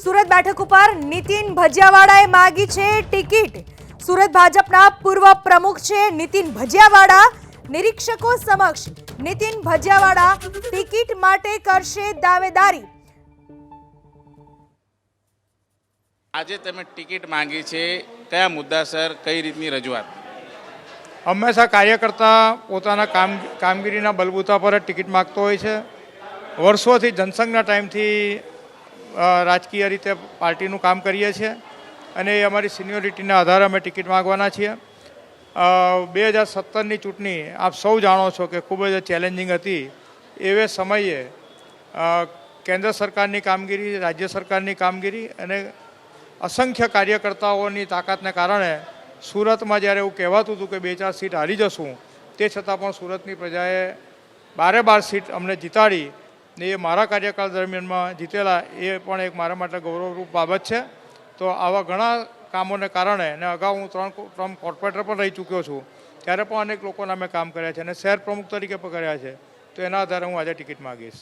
સુરત બેઠક ઉપર નીતિન ભજિયાવાળાએ માંગી છે ટિકિટ। સુરત ભાજપના પૂર્વ પ્રમુખ છે નીતિન ભજિયાવાળા। નિરીક્ષકો સમક્ષ નીતિન ભજિયાવાળા ટિકિટ માટે કરશે દાવેદારી। આજે તમે ટિકિટ માંગી છે, કયા મુદ્દાસર કઈ રીતની રજૂઆત? હંમેશા કાર્યકર્તા પોતાના કામગીરીના બલબૂતા પર જ ટિકિટ માગતો હોય છે। વર્ષોથી જનસંઘના ટાઈમથી રાજકીય રીતે પાર્ટીનું કામ કરીએ છીએ અને એ અમારી સિનિયોરિટીના આધારે અમે ટિકિટ માગવાના છીએ। 2017ની ચૂંટણી આપ સૌ જાણો છો કે ખૂબ જ ચેલેન્જિંગ હતી। એવે સમયે કેન્દ્ર સરકારની કામગીરી, રાજ્ય સરકારની કામગીરી અને અસંખ્ય કાર્યકર્તાઓની તાકાતને કારણે સુરતમાં જ્યારે એવું કહેવાતું હતું કે 2-4 સીટ હારી જશું, તે છતાં પણ સુરતની પ્રજાએ 12 સીટ અમને જીતાડી ને એ મારા કાર્યકાળ દરમિયાનમાં જીતેલા એ પણ એક મારા માટે ગૌરવરૂપ બાબત છે। તો આવા ઘણા કામોને કારણે ને અગાઉ હું 3 ટર્મ કોર્પોરેટર પણ રહી ચૂક્યો છું, ત્યારે પણ અનેક લોકોના મેં કામ કર્યા છે અને શહેર પ્રમુખ તરીકે પણ કર્યા છે। તો એના આધારે હું આજે ટિકિટ માગીશ।